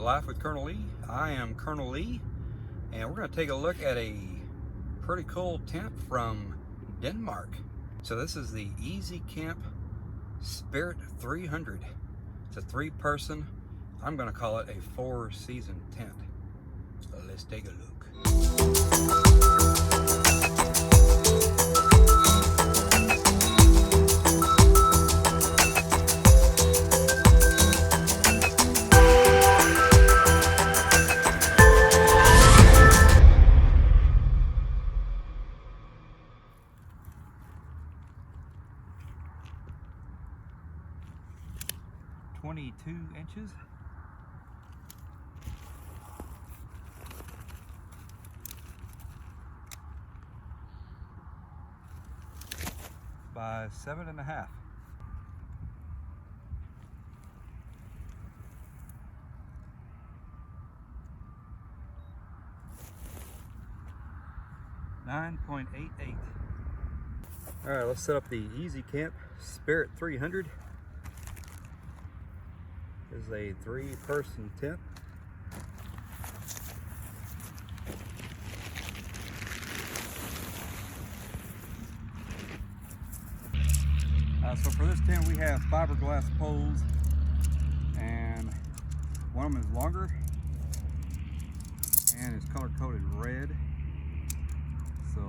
Life with Colonel Lee. I am Colonel Lee, and we're going to take a look at a pretty cool tent from Denmark. So this is the Easy Camp Spirit 300. It's a 3-person, I'm going to call it a 4-season tent. So let's take a look. 22 inches. By 7.5. $9.88. All right, let's set up the Easy Camp Spirit 300. This is a 3-person tent. So for this tent we have fiberglass poles, and one of them is longer and it's color coded red, so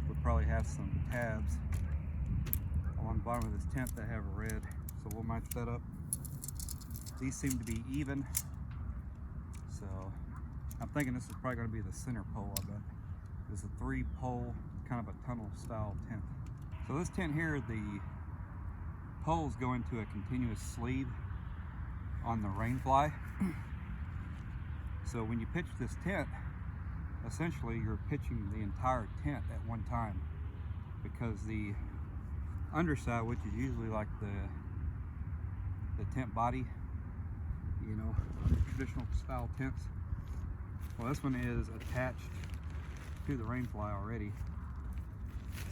we'll probably have some tabs along the bottom of this tent that have red, so we'll match that up. These seem to be even, so I'm thinking this is probably going to be the center pole. I bet it's a 3-pole kind of a tunnel style tent. So this tent here, the poles go into a continuous sleeve on the rain fly. So when you pitch this tent, essentially you're pitching the entire tent at one time, because the underside, which is usually like the tent body, you know, traditional style tents, well, this one is attached to the rain fly already.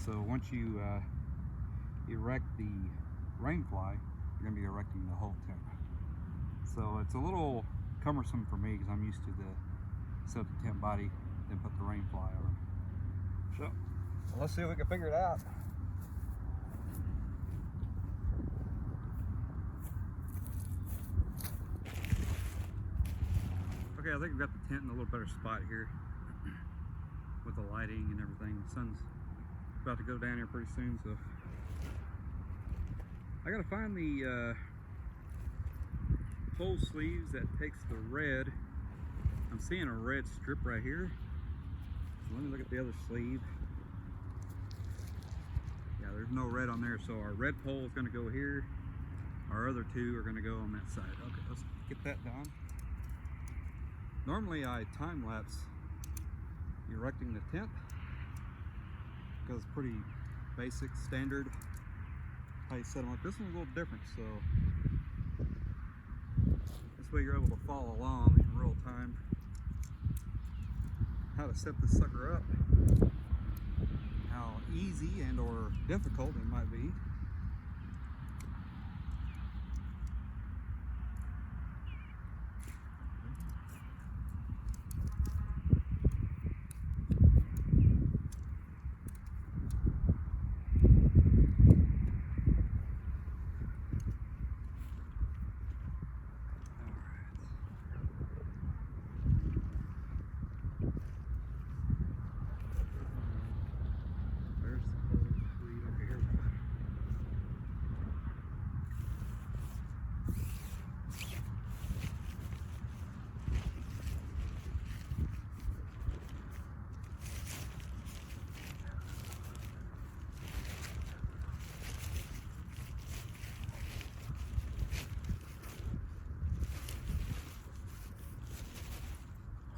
So once you erect the rain fly, you're going to be erecting the whole tent. So it's a little cumbersome for me because I'm used to set up the tent body, then put the rain fly on. So let's see if we can figure it out. Okay, I think we've got the tent in a little better spot here with the lighting and everything. The sun's about to go down here pretty soon, so I gotta find the pole sleeves that takes the red. I'm seeing a red strip right here. So let me look at the other sleeve. Yeah, there's no red on there, so our red pole is gonna go here. Our other 2 are gonna go on that side. Okay, let's get that done. Normally I time lapse erecting the tent because it's pretty basic, standard how you set them up. This one's a little different, so this way you're able to follow along in real time how to set this sucker up, how easy and or difficult it might be.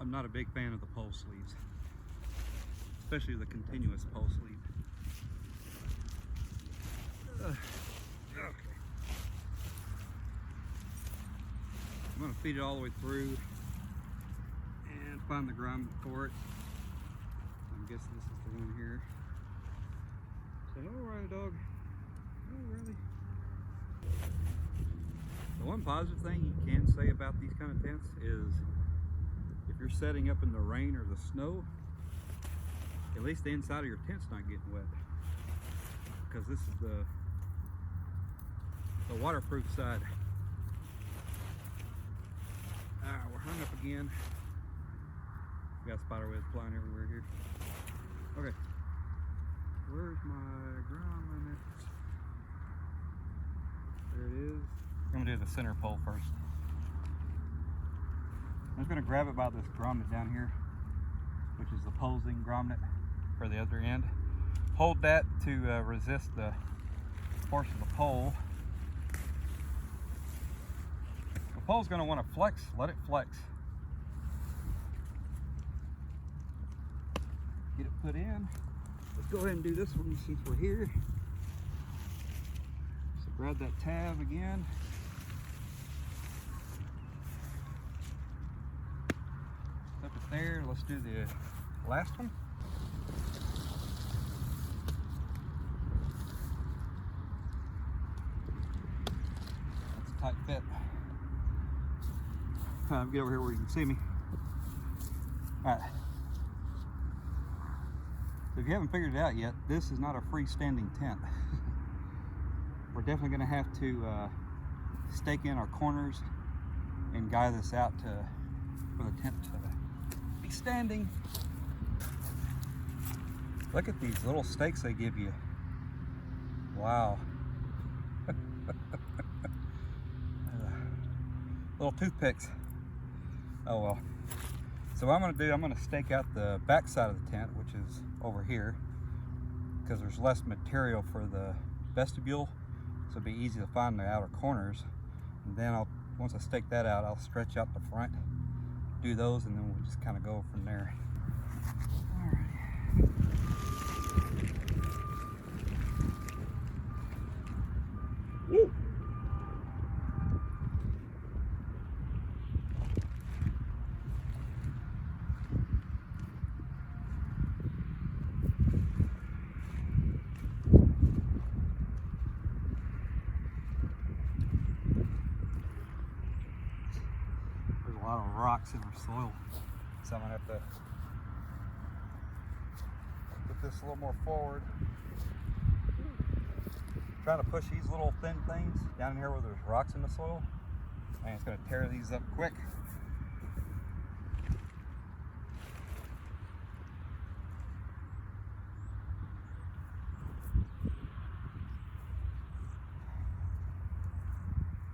I'm not a big fan of the pole sleeves, especially the continuous pole sleeve. Okay. I'm going to feed it all the way through and find the grommet for it. I'm guessing this is the one here. So, alright, dog. Oh, really? The one positive thing you can say about these kind of tents is if you're setting up in the rain or the snow, at least the inside of your tent's not getting wet, because this is the waterproof side. We're hung up again. We got spider webs flying everywhere here. Okay, where's my ground limit? There it is. I'm gonna do the center pole first. I'm just gonna grab it by this grommet down here, which is the opposing grommet for the other end. Hold that to resist the force of the pole. The pole's gonna wanna flex, let it flex. Get it put in. Let's go ahead and do this one since we're here. So grab that tab again. Up it there. Let's do the last one. That's a tight fit. Get over here where you can see me. All right. So if you haven't figured it out yet, this is not a freestanding tent. We're definitely going to have to stake in our corners and guy this out for the tent to be standing. Look at these little stakes they give you. Wow. Little toothpicks. Oh well. So what I'm going to do, I'm going to stake out the back side of the tent, which is over here, because there's less material for the vestibule, so it'll be easy to find the outer corners. And then once I stake that out, I'll stretch out the front, do those, and then we'll just kind of go from there. Woo. There's a lot of rocks in our soil, so I'm gonna have to put this a little more forward. Trying to push these little thin things down in here where there's rocks in the soil, and it's going to tear these up quick.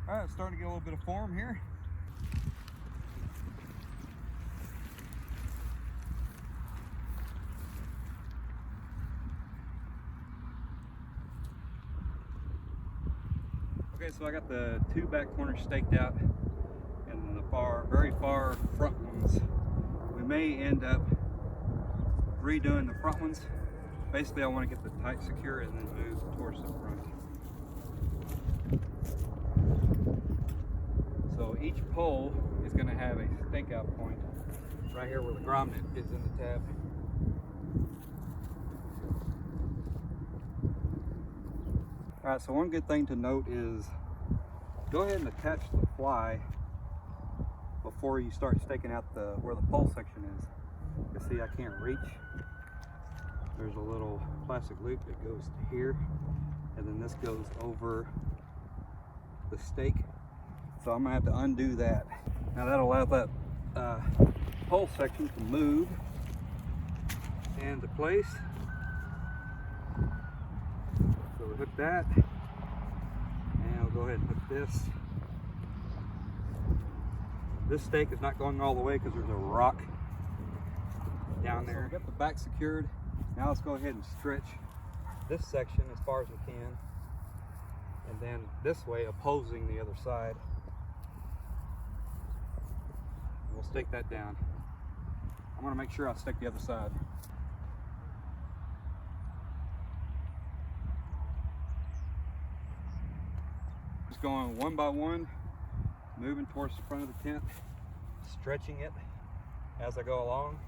All right, it's starting to get a little bit of form here. Okay, so I got the two back corners staked out, and the very far front ones. We may end up redoing the front ones. Basically, I want to get the tight secure and then move towards the front. So each pole is going to have a stake out point right here where the grommet is in the tab. Alright, so one good thing to note is go ahead and attach the fly before you start staking out where the pole section is. You see I can't reach. There's a little plastic loop that goes to here, and then this goes over the stake. So I'm going to have to undo that. Now that'll allow that pole section to move into place. So we hook that, and we'll go ahead and hook this. This stake is not going all the way because there's a rock down there. So we got the back secured. Now let's go ahead and stretch this section as far as we can, and then this way opposing the other side. We'll stake that down. I'm going to make sure I stake the other side. Just going one by one, moving towards the front of the tent, stretching it as I go along.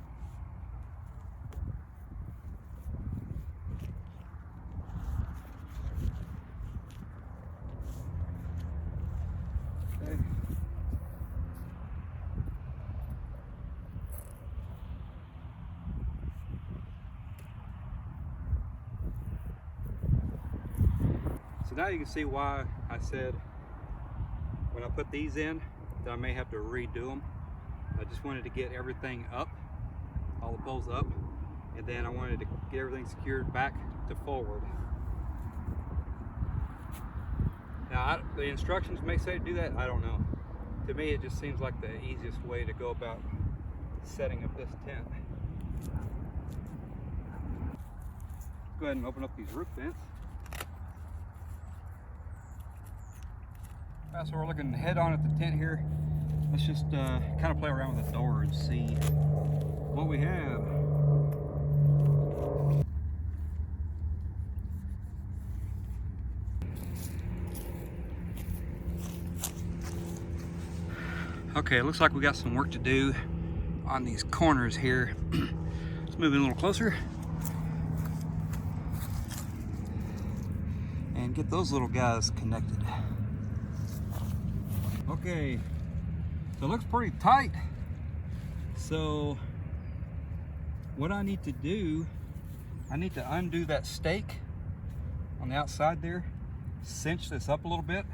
So now you can see why I said when I put these in that I may have to redo them. I just wanted to get everything up, all the poles up, and then I wanted to get everything secured back to forward. Now, the instructions may say to do that, I don't know. To me, it just seems like the easiest way to go about setting up this tent. Go ahead and open up these roof vents. Alright, so we're looking head on at the tent here. Let's just kind of play around with the door and see what we have. Okay, it looks like we got some work to do on these corners here. Let's move in a little closer and get those little guys connected. Okay, so it looks pretty tight. So what I need to do, I need to undo that stake on the outside there, cinch this up a little bit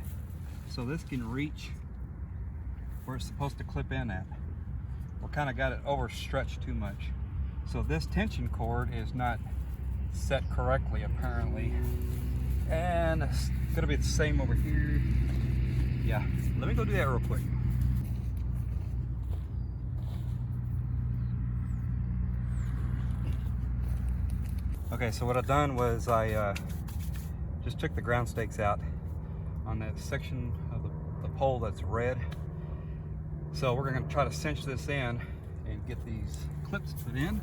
so this can reach where it's supposed to clip in at. We kind of got it overstretched too much. So this tension cord is not set correctly apparently. And it's gonna be the same over here. Yeah, let me go do that real quick. Okay, so what I've done was I just took the ground stakes out on that section of the pole that's red. So we're gonna try to cinch this in and get these clips put in.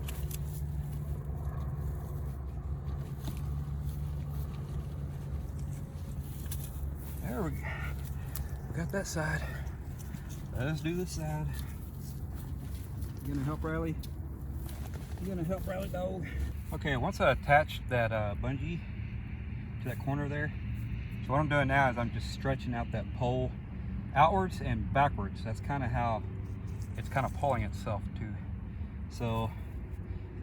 There we go. We got that side. Let's do this side. You gonna help Riley? You gonna help Riley, dog? Okay, once I attached that bungee to that corner there, so what I'm doing now is I'm just stretching out that pole outwards and backwards. That's kind of how it's kind of pulling itself too. So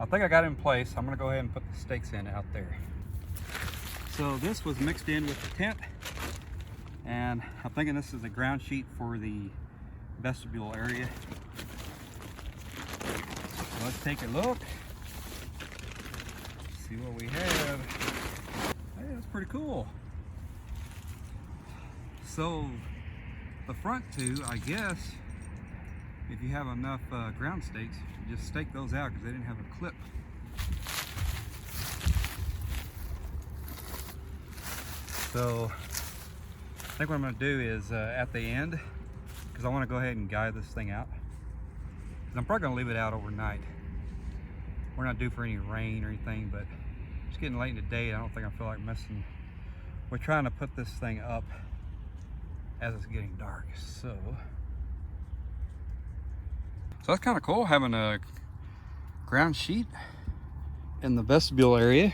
I think I got it in place. I'm gonna go ahead and put the stakes in out there. So this was mixed in with the tent, and I'm thinking this is the ground sheet for the vestibule area. So let's take a look, see what we have. Hey, that's pretty cool. So the front two, I guess, if you have enough ground stakes, you just stake those out because they didn't have a clip. So I think what I'm going to do is at the end, because I want to go ahead and guide this thing out. I'm probably going to leave it out overnight. We're not due for any rain or anything, but it's getting late in the day. I don't think I feel like messing. We're trying to put this thing up as it's getting dark. So that's kind of cool, having a ground sheet in the vestibule area.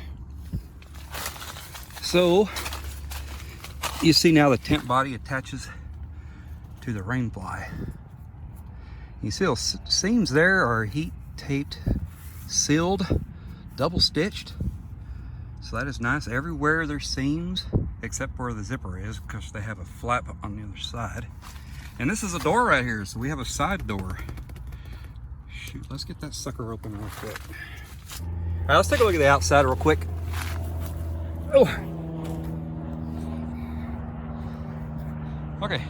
So you see now the tent body attaches to the rain fly. You see those seams there are heat taped, sealed, double stitched. So that is nice. Everywhere there's seams, except where the zipper is, because they have a flap on the other side. And this is a door right here, so we have a side door. Shoot, let's get that sucker open real quick. All right, let's take a look at the outside real quick. Oh. Okay.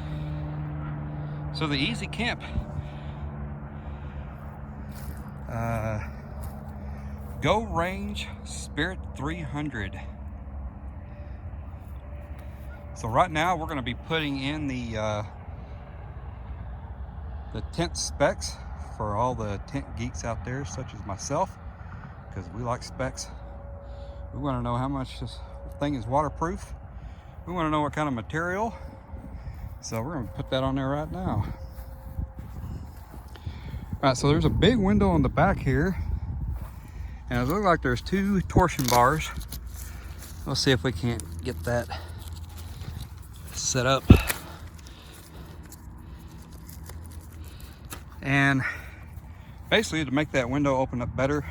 So the Easy Camp Go Range Spirit 300. So right now we're going to be putting in the tent specs for all the tent geeks out there, such as myself, because we like specs. We want to know how much this thing is waterproof. We want to know what kind of material. So we're going to put that on there right now. All right, so there's a big window on the back here, and it looks like there's 2 torsion bars. Let's see if we can't get that set up. And basically, to make that window open up better,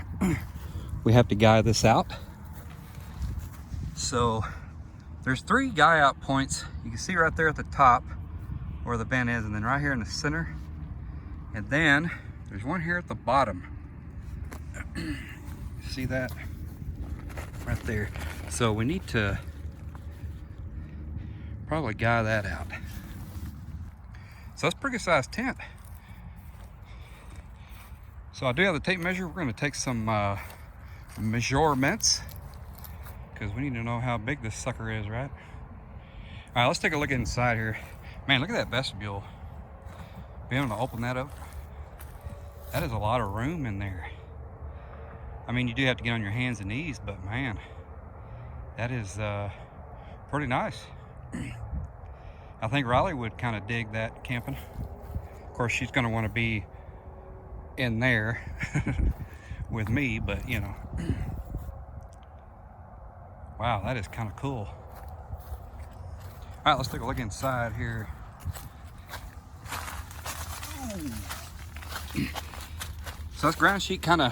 we have to guide this out. So There's 3 guy out points. You can see right there at the top where the vent is, and then right here in the center. And then there's one here at the bottom. See that? Right there. So we need to probably guy that out. So that's a pretty good sized tent. So I do have the tape measure. We're going to take some measurements because we need to know how big this sucker is, right? All right, let's take a look inside here. Man, look at that vestibule. Being able to open that up. That is a lot of room in there. I mean, you do have to get on your hands and knees, but man, that is pretty nice. I think Riley would kind of dig that camping. Of course, she's going to want to be in there with me, but you know. Wow, that is kind of cool. All right, let's take a look inside here. So this ground sheet kind of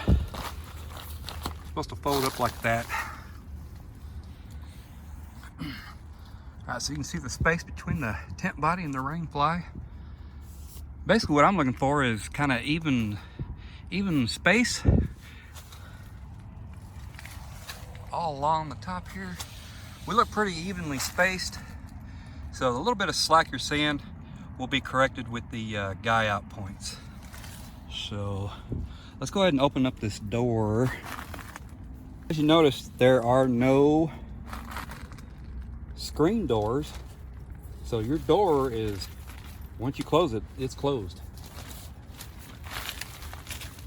supposed to fold up like that. All right, so you can see the space between the tent body and the rain fly. Basically what I'm looking for is kind of even space all along the top here. We look pretty evenly spaced. So the little bit of slack you're seeing will be corrected with the guy out points. So let's go ahead and open up this door. As you notice, there are no screen doors. So your door is, once you close it, it's closed.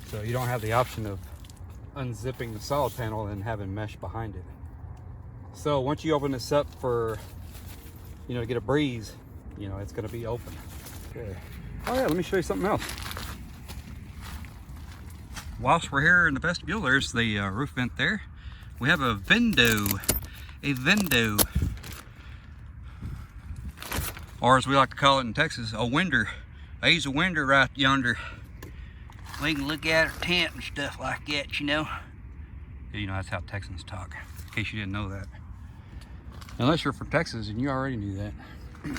So you don't have the option of unzipping the solid panel and having mesh behind it. So once you open this up for, you know, to get a breeze, you know, it's gonna be open. Okay. Oh yeah, let me show you something else. Whilst we're here in the vestibule, there's the roof vent there. We have a window, or as we like to call it in Texas, a winder. There's a winder right yonder. We can look at our tent and stuff like that, you know. You know, that's how Texans talk, in case you didn't know that. Unless you're from Texas and you already knew that. All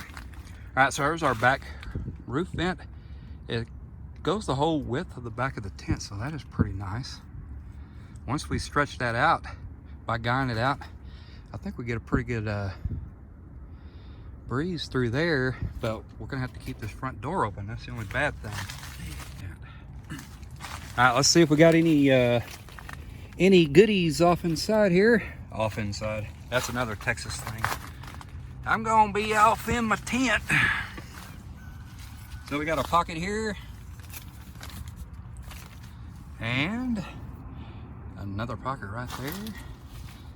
right, so here's our back roof vent. It goes the whole width of the back of the tent, so that is pretty nice. Once we stretch that out by guying it out, I think we get a pretty good breeze through there, but we're gonna have to keep this front door open. That's the only bad thing. All right, let's see if we got any goodies off inside here. Off inside. That's another Texas thing. I'm gonna be off in my tent. So we got a pocket here. And another pocket right there.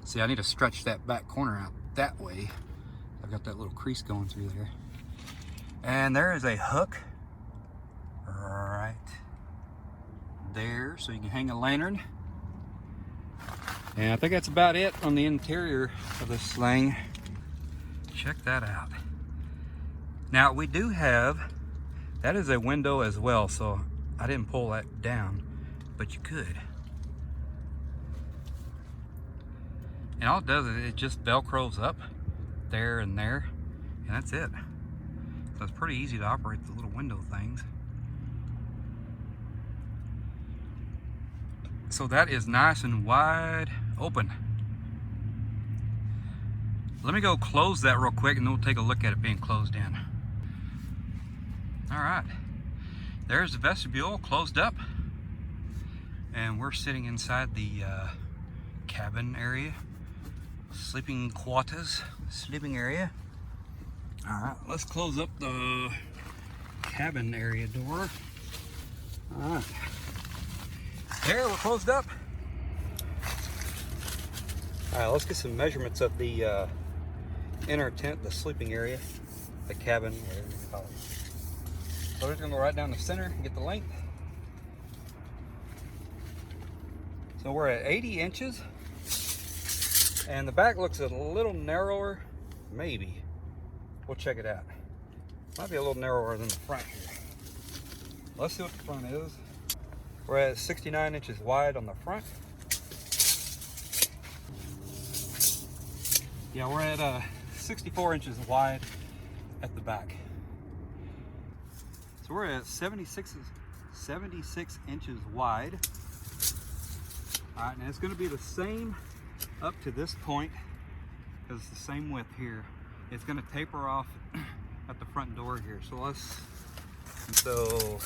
See, I need to stretch that back corner out that way. I've got that little crease going through there. And there is a hook right there, so you can hang a lantern. And I think that's about it on the interior of this thing. Check that out. Now we do have, that is a window as well, so I didn't pull that down, but you could. And all it does is it just velcros up there and there, and that's it. So it's pretty easy to operate the little window things. So that is nice and wide open. Let me go close that real quick and then we'll take a look at it being closed in. All right, there's the vestibule closed up, and we're sitting inside the cabin area, sleeping quarters, sleeping area. All right, let's close up the cabin area door. All right, there, we're closed up. All right, let's get some measurements of the inner tent, the sleeping area, the cabin, whatever you call it. So we're just gonna go right down the center and get the length. So we're at 80 inches, and the back looks a little narrower, maybe. We'll check it out. Might be a little narrower than the front here. Let's see what the front is. We're at 69 inches wide on the front. Yeah, we're at 64 inches wide at the back. So we're at 76 inches wide. All right, and it's going to be the same up to this point because it's the same width here. It's going to taper off at the front door here. So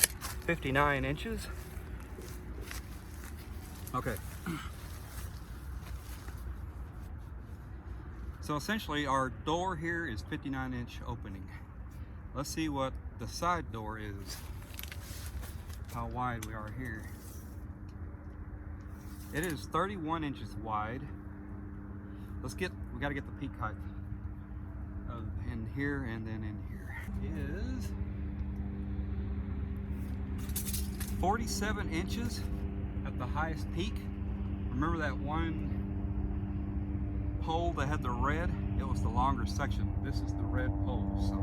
59 inches. Okay. So essentially our door here is 59-inch opening. Let's see what the side door is, how wide we are here. It is 31 inches wide. We got to get the peak height in here, and then in here is 47 inches at the highest peak. Remember that one pole that had the red? It was the longer section. This is the red pole, so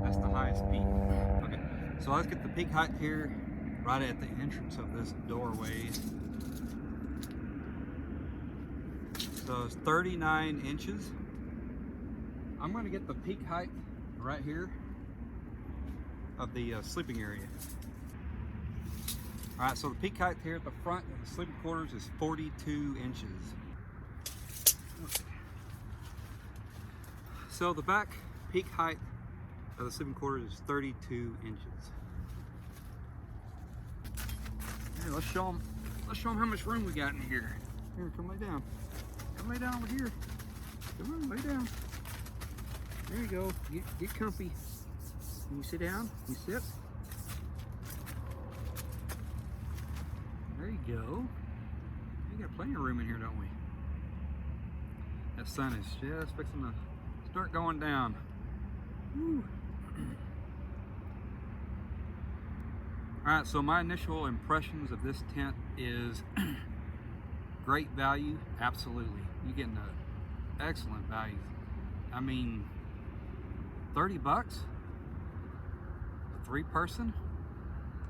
that's the highest peak. Okay, so let's get the peak height here, right at the entrance of this doorway. So it's 39 inches. I'm going to get the peak height right here of the sleeping area. All right, so the peak height here at the front of the sleeping quarters is 42 inches. Okay. So the back peak height of the sleeping quarters is 32 inches. Here, let's show them how much room we got in here. Here, come lay down. Come lay down over here. Come on, lay down. There you go. Get comfy. Can you sit down? You sit. There you go. We got plenty of room in here, don't we? That sun is just fixing to start going down. Woo. Alright, so my initial impressions of this tent is great value, absolutely. You're getting an excellent value. I mean, 30 bucks, a 3-person,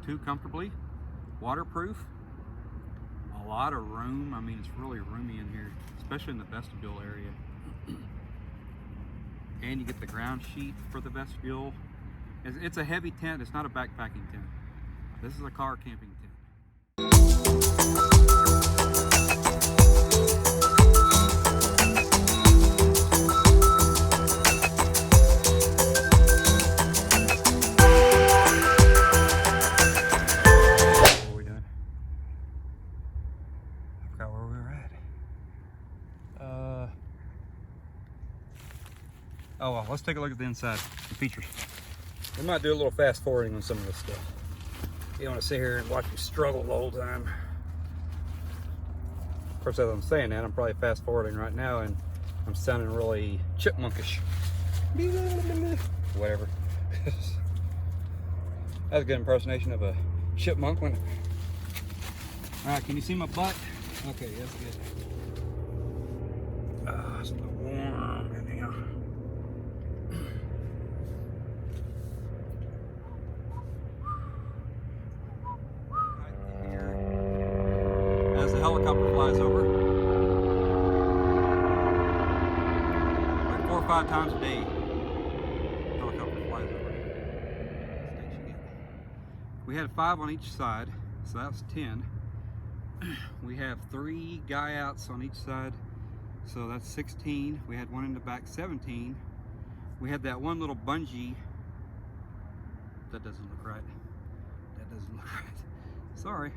2 comfortably, waterproof, a lot of room. I mean, it's really roomy in here, especially in the vestibule area. And you get the ground sheet for the vestibule. It's a heavy tent, it's not a backpacking tent. This is a car camping tent. Oh well, let's take a look at the inside, the features. We might do a little fast forwarding on some of this stuff. You don't want to sit here and watch me struggle the whole time. Of course, as I'm saying that, I'm probably fast forwarding right now and I'm sounding really chipmunkish. Whatever. That's a good impersonation of a chipmunk. All right, can you see my butt? Okay, that's good. It's a little warm in here. As the helicopter flies over, like 4 or 5 times a day, helicopter flies over. We had 5 on each side, so that's 10. We have 3 guy outs on each side, so that's 16. We had 1 in the back, 17. We had that one little bungee. That doesn't look right. That doesn't look right. Sorry.